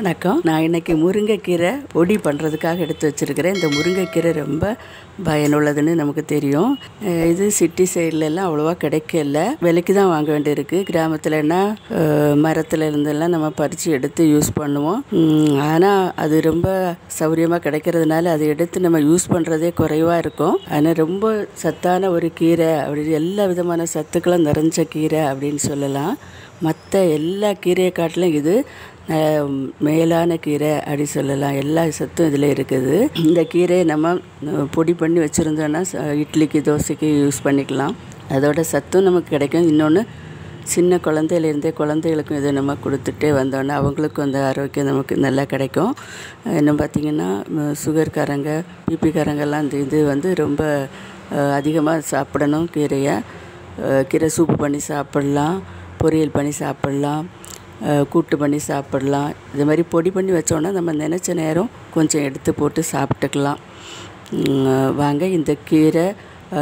வணக்கம். நான் இன்றைக்கி முருங்கைக்கீரை பொடி பண்ணுறதுக்காக எடுத்து வச்சுருக்கிறேன். இந்த முருங்கைக்கீரை ரொம்ப பயனுள்ளதுன்னு நமக்கு தெரியும். இது சிட்டி சைட்லலாம் அவ்வளோவா கிடைக்கல, விலைக்கு தான் வாங்க வேண்டியிருக்கு. கிராமத்துலன்னா மரத்தில் இருந்தெல்லாம் நம்ம பறித்து எடுத்து யூஸ் பண்ணுவோம். ஆனால் அது ரொம்ப சௌகரியமாக கிடைக்கிறதுனால அதை எடுத்து நம்ம யூஸ் பண்ணுறதே குறைவாக இருக்கும். ஆனால் ரொம்ப சத்தான ஒரு கீரை, அப்படி எல்லா விதமான சத்துக்களும் நிறைஞ்ச கீரை அப்படின்னு சொல்லலாம். மற்ற எல்லா கீரையை காட்டிலும் இது மேலான கீரை அப்படி சொல்லலாம். எல்லா சத்தும் இதில் இருக்குது. இந்த கீரையை நம்ம பொடி பண்ணி வச்சுருந்தோன்னா இட்லிக்கு தோசைக்கு யூஸ் பண்ணிக்கலாம். அதோட சத்தும் நமக்கு கிடைக்கும். இன்னொன்று, சின்ன குழந்தையிலேருந்தே குழந்தைகளுக்கும் இதை நம்ம கொடுத்துட்டே வந்தோன்னா அவங்களுக்கும் அந்த ஆரோக்கியம் நமக்கு நல்லா கிடைக்கும். இன்னும் பார்த்திங்கன்னா சுகர்காரங்க பிபிக்காரங்கெல்லாம் இது வந்து ரொம்ப அதிகமாக சாப்பிடணும். கீரை சூப்பு பண்ணி சாப்பிட்லாம், பொரியல் பண்ணி சாப்பிட்லாம், கூட்டு பண்ணி சாப்பிட்லாம். இது மாதிரி பொடி பண்ணி வச்சோன்னா நம்ம நினச்ச நேரம் கொஞ்சம் எடுத்து போட்டு சாப்பிட்டுக்கலாம். வாங்க இந்த கீரை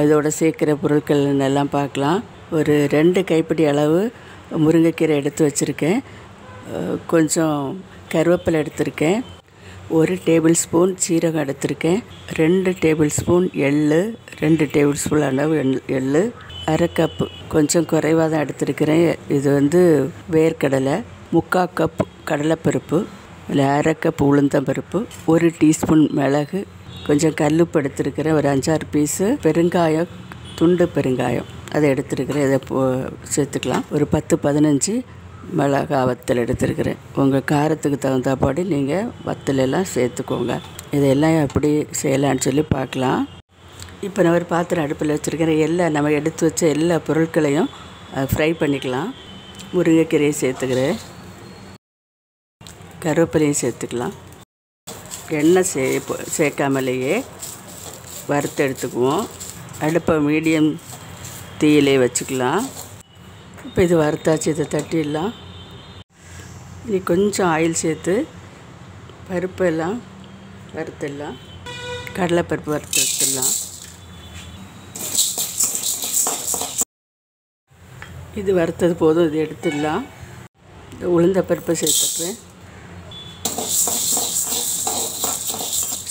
இதோட சேர்க்குற பொருட்கள் எல்லாம் பார்க்கலாம். ஒரு 2 கைப்பிடி அளவு முருங்கைக்கீரை எடுத்து வச்சுருக்கேன். கொஞ்சம் கருவேப்பிலை எடுத்திருக்கேன். 1 டேபிள் ஸ்பூன் சீரகம் எடுத்திருக்கேன். 2 டேபிள் ஸ்பூன் எள்ளு, 2 டேபிள் ஸ்பூன் அளவு எள்ளு, 1/2 கப்பு கொஞ்சம் குறைவாக தான் எடுத்துருக்கிறேன். இது வந்து வேர்க்கடலை, 3/4 கப் கடலைப்பருப்பு, இல்லை 1/2 கப் உளுந்தம்பருப்பு, 1 டீஸ்பூன் மிளகு, கொஞ்சம் கல்லுப்பு எடுத்துருக்கிறேன், ஒரு 5-6 பீஸு பெருங்காயம், துண்டு பெருங்காயம் அதை எடுத்துருக்கிறேன். இதை சேர்த்துக்கலாம். ஒரு 10-15 மிளகா வத்தல் எடுத்துருக்கிறேன். உங்கள் காரத்துக்கு தகுந்தபடி நீங்கள் வத்தலெல்லாம் சேர்த்துக்கோங்க. இதெல்லாம் எப்படி செய்யலான்னு சொல்லி பார்க்கலாம். இப்போ நான் ஒரு பாத்திரம் அடுப்பில் வச்சுருக்கிறேன். நம்ம எடுத்து வச்ச எல்லா பொருட்களையும் ஃப்ரை பண்ணிக்கலாம். முருங்கைக்கீரையை சேர்த்துக்கிறேன், கருவேப்பிலையும் சேர்த்துக்கலாம். எண்ணெய் சேர்க்காமலேயே வறுத்து எடுத்துக்குவோம். அடுப்பை மீடியம் தீயிலே வச்சுக்கலாம். இப்போ இது வறுத்தாச்சு, இதை தட்டிடலாம். இனி கொஞ்சம் ஆயில் சேர்த்து பருப்பெல்லாம் வறுத்துடலாம். கடலைப்பருப்பு வறுத்து எடுத்துடலாம். இது வறுத்தது போதும், இது எடுத்துடலாம். உளுந்த பருப்பை சேர்த்துக்கிறேன்.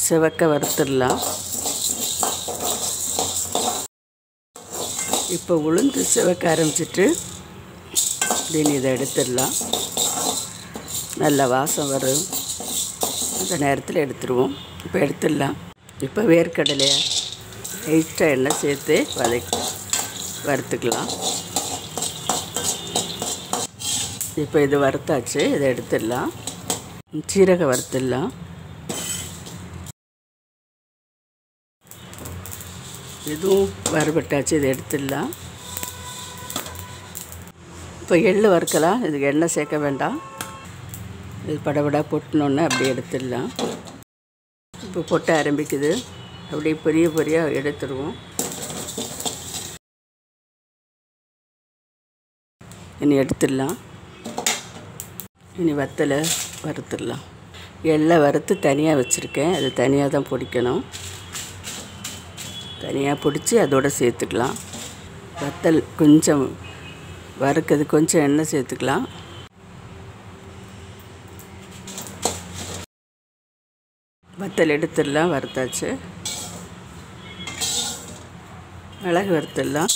செவக்க வறுத்துடலாம். இப்போ உளுந்து செவக்க ஆரம்பிச்சிட்டு இதை எடுத்துடலாம். நல்ல வாசம் வரும், அந்த நேரத்தில் எடுத்துருவோம். இப்போ எடுத்துடலாம். இப்போ வேர்க்கடலையை லைட்டாக எண்ணெய் சேர்த்து வறுத்துக்கலாம். இப்போ இது வறுத்தாச்சு, இதை எடுத்துடலாம். சீரகம் வறுத்துடலாம். இதுவும் வறுபட்டாச்சு, இதை எடுத்துடலாம். இப்போ எள்ளு வறுக்கலாம். இதுக்கு எண்ணெய் சேர்க்க வேண்டாம். இது படபடா பொட்டினோன்னே அப்படியே எடுத்துடலாம். இப்போ பொட்ட ஆரம்பிக்குது, அப்படியே பெரிய பொரியாக எடுத்துடுவோம். இனி எடுத்துடலாம். இனி வத்தலை வறுத்துடலாம். எள்ளை வறுத்து தனியாக வச்சுருக்கேன், அது தனியாக தான் பொடிக்கணும். தனியாக பொடித்து அதோடு சேர்த்துக்கலாம். வத்தல் கொஞ்சம் வறுக்கிறது, கொஞ்சம் எண்ணெய் சேர்த்துக்கலாம். வத்தல் எடுத்துடலாம், வறுத்தாச்சு. மிளகு வறுத்துடலாம்.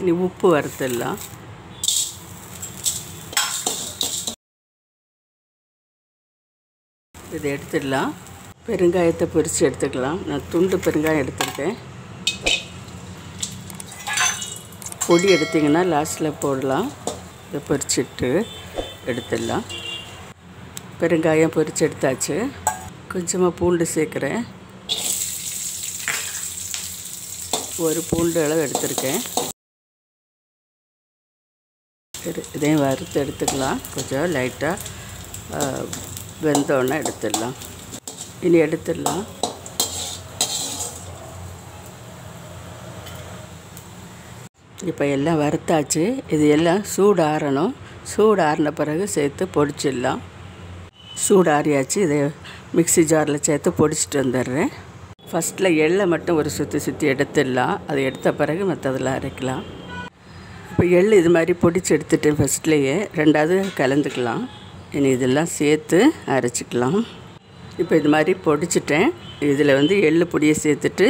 இனி உப்பு வறுத்துடலாம். இதை எடுத்துடலாம். பெருங்காயத்தை பொரித்து எடுத்துக்கலாம். நான் துண்டு பெருங்காயம் எடுத்துருக்கேன். பொடி எடுத்திங்கன்னா லாஸ்ட்டில் போடலாம். இதை பொரிச்சிட்டு எடுத்துடலாம். பெருங்காயம் பொரித்து எடுத்தாச்சு. கொஞ்சமாக பூண்டு சேர்க்குறேன். 1 பூண்டு அளவு எடுத்திருக்கேன். இதையும் வறுத்து எடுத்துக்கலாம். கொஞ்சம் லைட்டாக வெந்தோன்னே எடுத்துடலாம். இனி எடுத்துடலாம். இப்போ எல்லாம் வறுத்தாச்சு. இது எல்லாம் சூடு ஆறணும். சூடு ஆறின பிறகு சேர்த்து பொடிச்சிடலாம். சூடு ஆறியாச்சு. இதை மிக்ஸி ஜாரில் சேர்த்து பொடிச்சிட்டு வந்துடுறேன். ஃபஸ்ட்டில் எள்ளை மட்டும் ஒரு சுற்றி எடுத்துடலாம். அதை எடுத்த பிறகு மற்றதெல்லாம் அரைக்கலாம். இப்போ எள் இது மாதிரி பொடிச்சு எடுத்துகிட்டு ஃபஸ்ட்லேயே ரெண்டாவது கலந்துக்கலாம். இனி இதெல்லாம் சேர்த்து அரைச்சிக்கலாம். இப்போ இது மாதிரி பொடிச்சிட்டேன். இதில் வந்து எள்ளு பொடியை சேர்த்துட்டு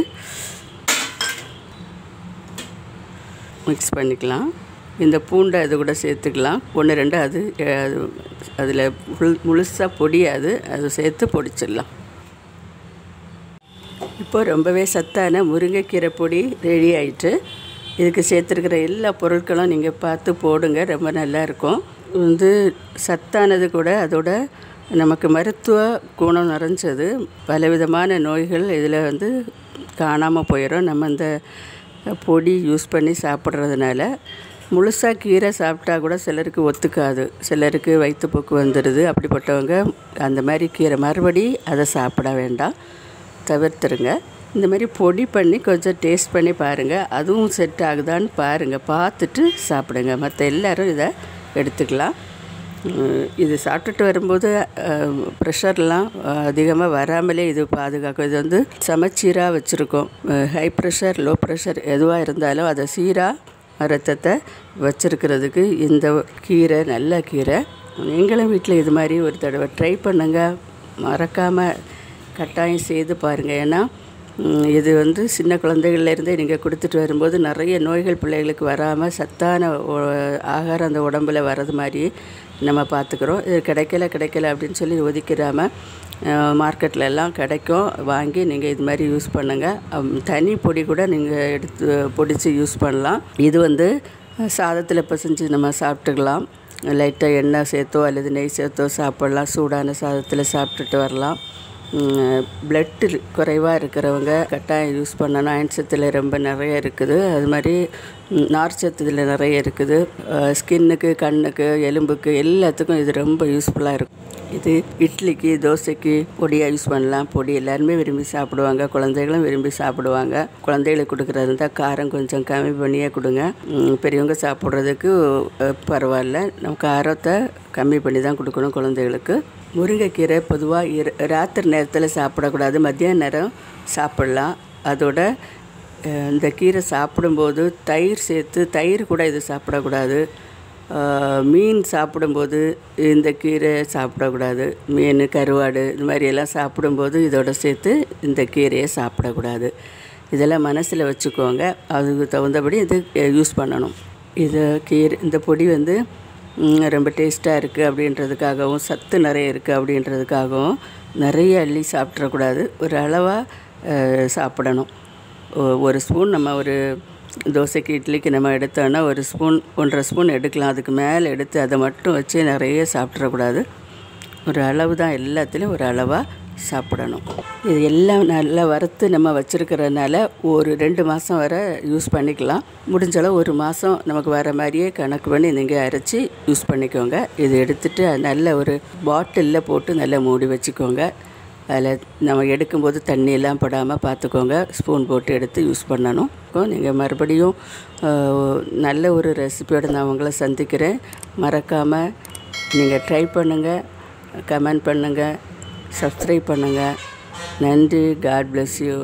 மிக்ஸ் பண்ணிக்கலாம். இந்த பூண்டை அது கூட சேர்த்துக்கலாம். 1 2 அதில் முழுசாக பொடியாது அது சேர்த்து பொடிச்சிடலாம். இப்போ ரொம்பவே சத்தான முருங்கைக்கீரை பொடி ரெடி ஆகிட்டு. இதுக்கு சேர்த்துருக்கிற எல்லா பொருட்களும் நீங்கள் பார்த்து போடுங்க, ரொம்ப நல்லாயிருக்கும். வந்து சத்தானது கூட, அதோட நமக்கு மருத்துவ குணம் நிறைஞ்சது. பலவிதமான நோய்கள் இதில் வந்து காணாமல் போயிடும் நம்ம இந்த பொடி யூஸ் பண்ணி சாப்பிட்றதுனால. முழுசாக கீரை சாப்பிட்டா கூட சிலருக்கு ஒத்துக்காது, சிலருக்கு வயிற்றுப்போக்கு வந்துடுது. அப்படிப்பட்டவங்க அந்த மாதிரி கீரை மறுபடி அதை சாப்பிட வேண்டாம், தவிர்த்துருங்க. இந்த மாதிரி பொடி பண்ணி கொஞ்சம் டேஸ்ட் பண்ணி பாருங்கள், அதுவும் செட் ஆகுதான்னு பாருங்கள், பார்த்துட்டு சாப்பிடுங்க. மற்ற எல்லோரும் இதை எடுத்துக்கலாம். இது சாப்பிட்டுட்டு வரும்போது ப்ரெஷர்லாம் அதிகமாக வராமலே இது பாதுகாக்கும். இது வந்து சமச்சீராக வச்சுருக்கோம். ஹை ப்ரெஷர், லோ ப்ரெஷர் எதுவாக இருந்தாலும் அதை சீராக ரத்தத்தை வச்சுருக்கிறதுக்கு இந்த கீரை நல்ல கீரை. நீங்களும் வீட்டில் இது மாதிரி ஒரு தடவை ட்ரை பண்ணுங்கள், மறக்காமல் கட்டாயம் செய்து பாருங்கள். ஏன்னா இது வந்து சின்ன குழந்தைகள்லேருந்தே நீங்கள் கொடுத்துட்டு வரும்போது நிறைய நோய்கள் பிள்ளைகளுக்கு வராமல் சத்தான ஆகாரம் அந்த உடம்பில் வர்றது மாதிரி நம்ம பார்த்துக்குறோம். இது கிடைக்கல அப்படின்னு சொல்லி ஒதுக்கிடாமல் மார்க்கெட்டில் எல்லாம் கிடைக்கும், வாங்கி நீங்கள் இது மாதிரி யூஸ் பண்ணுங்கள். தனி பொடி கூட நீங்கள் எடுத்து பொடித்து யூஸ் பண்ணலாம். இது வந்து சாதத்தில் பிசைஞ்சு நம்ம சாப்பிட்டுக்கலாம். லைட்டாக எண்ணெய் சேர்த்தோ அல்லது நெய் சேர்த்தோ சாப்பிட்லாம். சூடான சாதத்தில் சாப்பிட்டுட்டு வரலாம். பிளட்டு குறைவாக இருக்கிறவங்க கட்டாயம் யூஸ் பண்ணணும். அயன் சத்தில் ரொம்ப நிறைய இருக்குது, அது மாதிரி நார்ச்சத்து இதில் நிறைய இருக்குது. ஸ்கின்னுக்கு, கண்ணுக்கு, எலும்புக்கு எல்லாத்துக்கும் இது ரொம்ப யூஸ்ஃபுல்லாக இருக்கும். இது இட்லிக்கு, தோசைக்கு பொடியாக யூஸ் பண்ணலாம். பொடி எல்லாருமே விரும்பி சாப்பிடுவாங்க, குழந்தைகளும் விரும்பி சாப்பிடுவாங்க. குழந்தைகளுக்கு கொடுக்குறது இருந்தால் காரம் கொஞ்சம் கம்மி பண்ணியே கொடுங்க. பெரியவங்க சாப்பிட்றதுக்கு பரவாயில்ல, நம்ம காரத்தை கம்மி பண்ணி தான் கொடுக்கணும் குழந்தைகளுக்கு. முருங்கைக்கீரை பொதுவாக ராத்திரி நேரத்தில் சாப்பிடக்கூடாது, மதியான நேரம் சாப்பிட்லாம். அதோட இந்த கீரை சாப்பிடும்போது தயிர் சேர்த்து, தயிர் கூட இது சாப்பிடக்கூடாது. மீன் சாப்பிடும்போது இந்த கீரை சாப்பிடக்கூடாது. மீன், கருவாடு இது மாதிரியெல்லாம் சாப்பிடும்போது இதோட சேர்த்து இந்த கீரையை சாப்பிடக்கூடாது. இதெல்லாம் மனசில் வச்சுக்கோங்க, அதுக்கு தகுந்தபடி இது யூஸ் பண்ணணும். இந்த பொடி வந்து ரொம்ப டேஸ்ட்டாக இருக்குது அப்படின்றதுக்காகவும், சத்து நிறைய இருக்குது அப்படின்றதுக்காகவும் நிறைய அள்ளி சாப்பிட்றக்கூடாது. ஒரு அளவாக சாப்பிடணும். ஒரு ஸ்பூன் நம்ம ஒரு தோசைக்கு, இட்லிக்கு நம்ம எடுத்தோன்னா ஒரு ஸ்பூன், 1.5 ஸ்பூன் எடுக்கலாம். அதுக்கு மேலே எடுத்து அதை மட்டும் வச்சு நிறைய சாப்பிட்றக்கூடாது. ஒரு அளவு தான், எல்லாத்துலேயும் ஒரு அளவாக சாப்பிடணும். இது எல்லாம் நல்லா வறுத்து நம்ம வச்சுருக்கிறதுனால ஒரு 2 மாதம் வரை யூஸ் பண்ணிக்கலாம். முடிஞ்சளவு 1 மாதம் நமக்கு வர மாதிரியே கணக்கு பண்ணி நீங்கள் அரைச்சி யூஸ் பண்ணிக்கோங்க. இது எடுத்துகிட்டு நல்ல ஒரு பாட்டிலில் போட்டு நல்லா மூடி வச்சுக்கோங்க. அதில் நம்ம எடுக்கும்போது தண்ணியெல்லாம் படாமல் பார்த்துக்கோங்க. ஸ்பூன் போட்டு எடுத்து யூஸ் பண்ணணும். நீங்கள் மறுபடியும் நல்ல ஒரு ரெசிபியோடு நான் உங்களை சந்திக்கிறேன். மறக்காமல் நீங்கள் ட்ரை பண்ணுங்கள், கமெண்ட் பண்ணுங்கள், சப்ஸ்கிரைப் பண்ணுங்கள். நன்றி. God bless you.